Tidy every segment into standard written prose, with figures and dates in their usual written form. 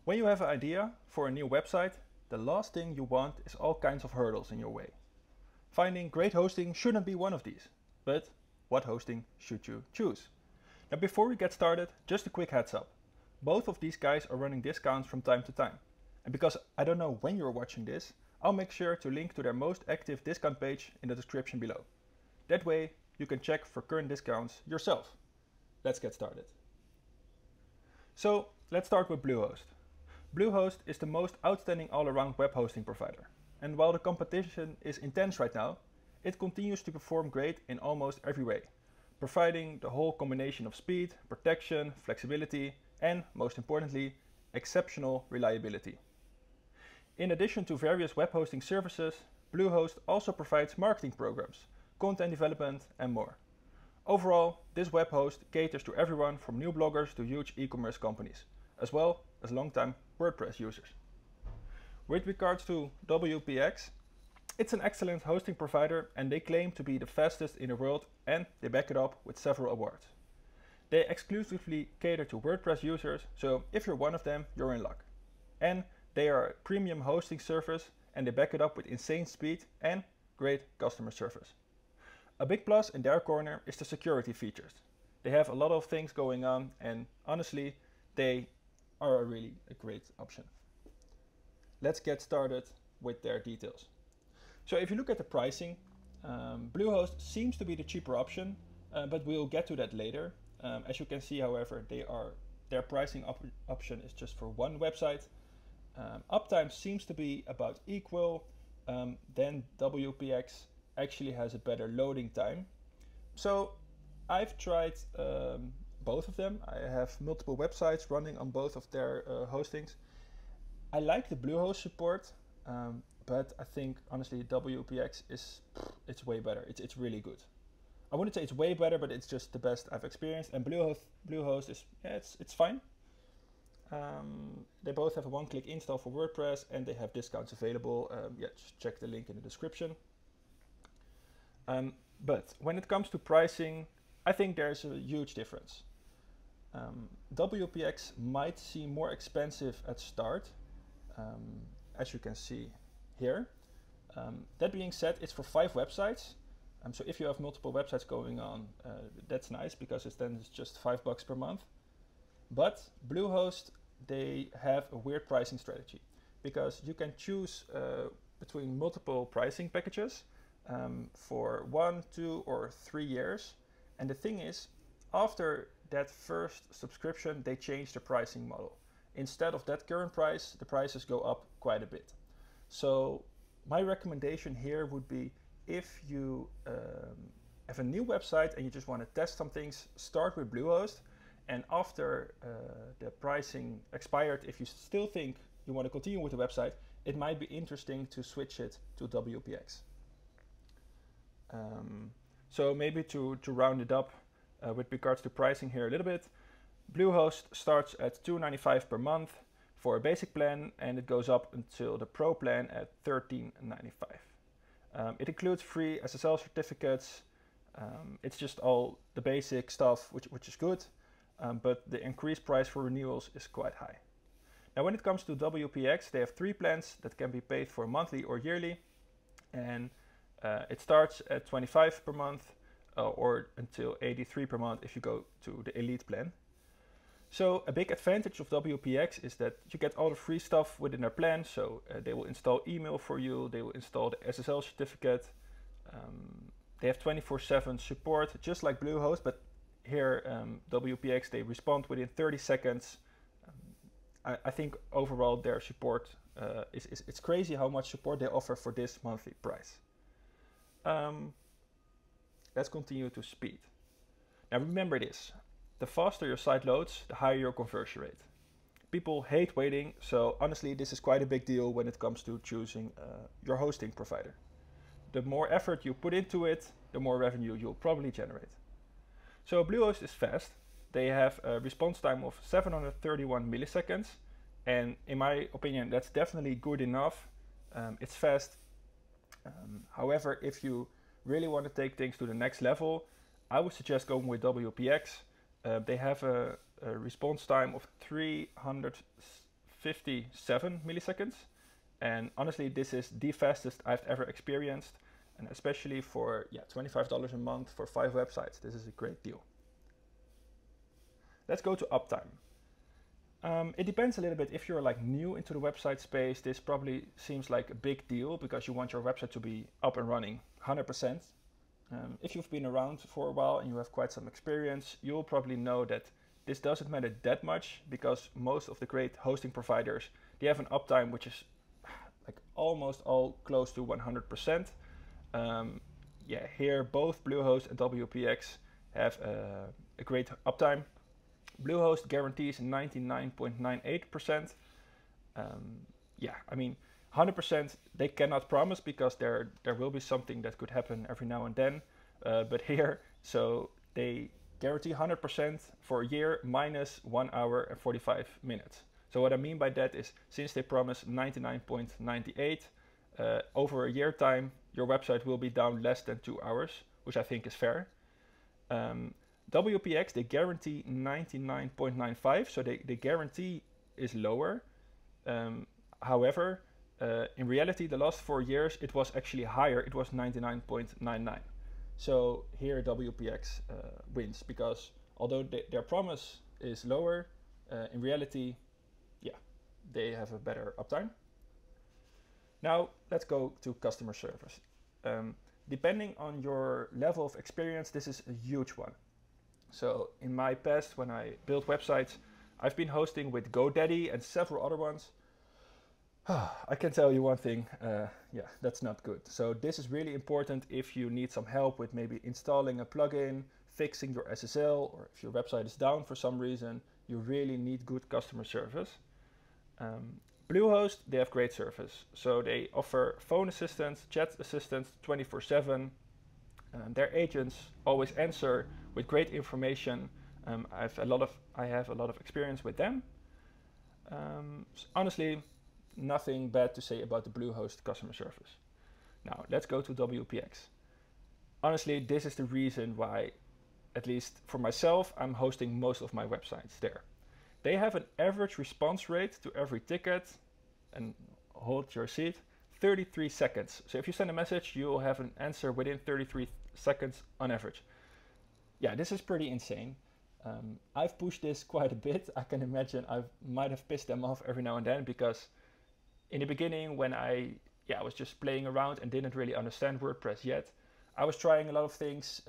When you have an idea for a new website, the last thing you want is all kinds of hurdles in your way. Finding great hosting shouldn't be one of these, but what hosting should you choose? Now before we get started, just a quick heads up. Both of these guys are running discounts from time to time. And because I don't know when you're watching this, I'll make sure to link to their most active discount page in the description below. That way you can check for current discounts yourself. Let's get started. So let's start with Bluehost. Bluehost is the most outstanding all-around web hosting provider. And while the competition is intense right now, it continues to perform great in almost every way, providing the whole combination of speed, protection, flexibility, and most importantly, exceptional reliability. In addition to various web hosting services, Bluehost also provides marketing programs, content development, and more. Overall, this web host caters to everyone from new bloggers to huge e-commerce companies, as well as long-time WordPress users. With regards to WPX, it's an excellent hosting provider and they claim to be the fastest in the world, and they back it up with several awards. They exclusively cater to WordPress users, so if you're one of them, you're in luck. And they are a premium hosting service and they back it up with insane speed and great customer service. A big plus in their corner is the security features. They have a lot of things going on and honestly, they are really a great option. Let's get started with their details. So if you look at the pricing, Bluehost seems to be the cheaper option, but we'll get to that later. As you can see, however, their pricing option is just for one website. Uptime seems to be about equal, then WPX actually has a better loading time. So I've tried both of them. I have multiple websites running on both of their hostings. I like the Bluehost support, but I think honestly WPX it's way better. It's really good. I wouldn't say it's way better, but it's just the best I've experienced. And Bluehost is it's fine. They both have a one-click install for WordPress and they have discounts available. Just check the link in the description. But when it comes to pricing, I think there's a huge difference. WPX might seem more expensive at start, as you can see here. That being said, it's for 5 websites. So if you have multiple websites going on, that's nice because it's just $5 per month. But Bluehost, they have a weird pricing strategy because you can choose between multiple pricing packages for 1, 2, or 3 years. And the thing is, after that first subscription, they change the pricing model. Instead of that current price, the prices go up quite a bit. So my recommendation here would be if you have a new website and you just want to test some things, start with Bluehost. And after the pricing expired, if you still think you want to continue with the website, it might be interesting to switch it to WPX. So maybe to round it up with regards to pricing here a little bit, Bluehost starts at $2.95 per month for a basic plan, and it goes up until the Pro plan at $13.95. It includes free SSL certificates. It's just all the basic stuff, which is good. But the increased price for renewals is quite high. Now when it comes to WPX, they have 3 plans that can be paid for monthly or yearly, and it starts at $25 per month or until $83 per month if you go to the Elite plan. So a big advantage of WPX is that you get all the free stuff within their plan. So they will install email for you, they will install the SSL certificate, they have 24/7 support just like Bluehost, but here, WPX, they respond within 30 seconds. I think overall their support it's crazy how much support they offer for this monthly price. Let's continue to speed. Now remember this, the faster your site loads, the higher your conversion rate. People hate waiting, so honestly this is quite a big deal when it comes to choosing your hosting provider. The more effort you put into it, the more revenue you'll probably generate. So Bluehost is fast. They have a response time of 731 milliseconds. And in my opinion, that's definitely good enough. It's fast. However, if you really want to take things to the next level, I would suggest going with WPX. They have a response time of 57 milliseconds. And honestly, this is the fastest I've ever experienced. And especially for $25 a month for 5 websites, this is a great deal. Let's go to uptime. It depends a little bit. If you're like new into the website space, this probably seems like a big deal because you want your website to be up and running 100%. If you've been around for a while and you have quite some experience, you'll probably know that this doesn't matter that much because most of the great hosting providers, they have an uptime which is like almost all close to 100%. Here both Bluehost and WPX have a great uptime. Bluehost guarantees 99.98%. I mean, 100% they cannot promise because there will be something that could happen every now and then. But here, so they guarantee 100% for a year minus 1 hour and 45 minutes. So what I mean by that is, since they promise 99.98, over a year time, your website will be down less than 2 hours, which I think is fair. WPX, they guarantee 99.95, so the guarantee is lower. However, in reality, the last 4 years, it was actually higher. It was 99.99. So here WPX wins because although their promise is lower, in reality, they have a better uptime. Now, let's go to customer service. Depending on your level of experience, this is a huge one. So in my past, when I built websites, I've been hosting with GoDaddy and several other ones. I can tell you one thing, that's not good. So this is really important if you need some help with maybe installing a plugin, fixing your SSL, or if your website is down for some reason, you really need good customer service. Bluehost, they have great service. So they offer phone assistance, chat assistance 24/7. Their agents always answer with great information. I have a lot of experience with them. Honestly, nothing bad to say about the Bluehost customer service. Now, let's go to WPX. Honestly, this is the reason why, at least for myself, I'm hosting most of my websites there. They have an average response rate to every ticket, and hold your seat, 33 seconds. So if you send a message, you'll have an answer within 33 seconds on average. Yeah, this is pretty insane. I've pushed this quite a bit. I can imagine I might have pissed them off every now and then because in the beginning when I was just playing around and didn't really understand WordPress yet, I was trying a lot of things,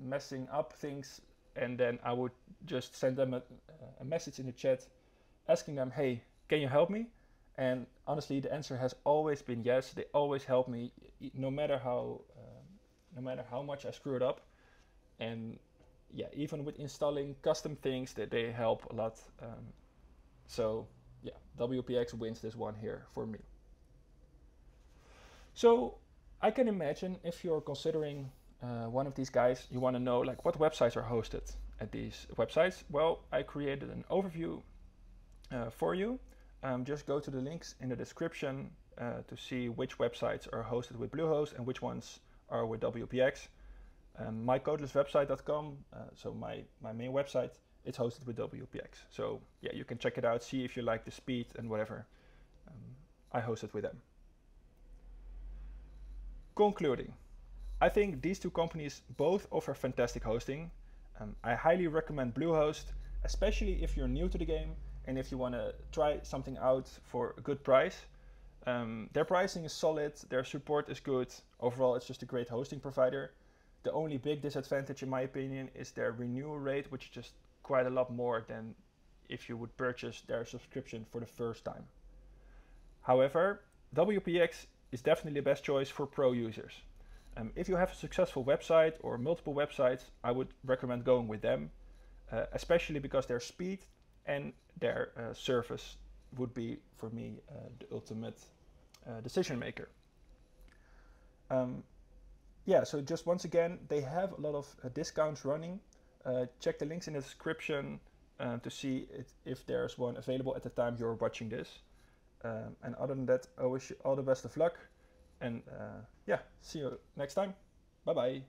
messing up things, and then I would just send them a message in the chat asking them, hey, can you help me? And honestly, the answer has always been yes. They always help me, no matter how much I screw it up. And even with installing custom things, that they help a lot. WPX wins this one here for me. So I can imagine if you're considering one of these guys, you want to know like what websites are hosted at these websites. Well, I created an overview for you. Just go to the links in the description to see which websites are hosted with Bluehost and which ones are with WPX. mycodelesswebsite.com, so my main website, it's hosted with WPX. So you can check it out, see if you like the speed and whatever. I host it with them. Concluding, I think these two companies both offer fantastic hosting. I highly recommend Bluehost, especially if you're new to the game and if you want to try something out for a good price. Their pricing is solid, their support is good. Overall, it's just a great hosting provider. The only big disadvantage, in my opinion, is their renewal rate, which is just quite a lot more than if you would purchase their subscription for the first time. However, WPX is definitely the best choice for pro users. If you have a successful website or multiple websites, I would recommend going with them, especially because their speed and their service would be, for me, the ultimate decision maker. So just once again, they have a lot of discounts running. Check the links in the description to see if there's one available at the time you're watching this. And other than that, I wish you all the best of luck. And see you next time. Bye-bye.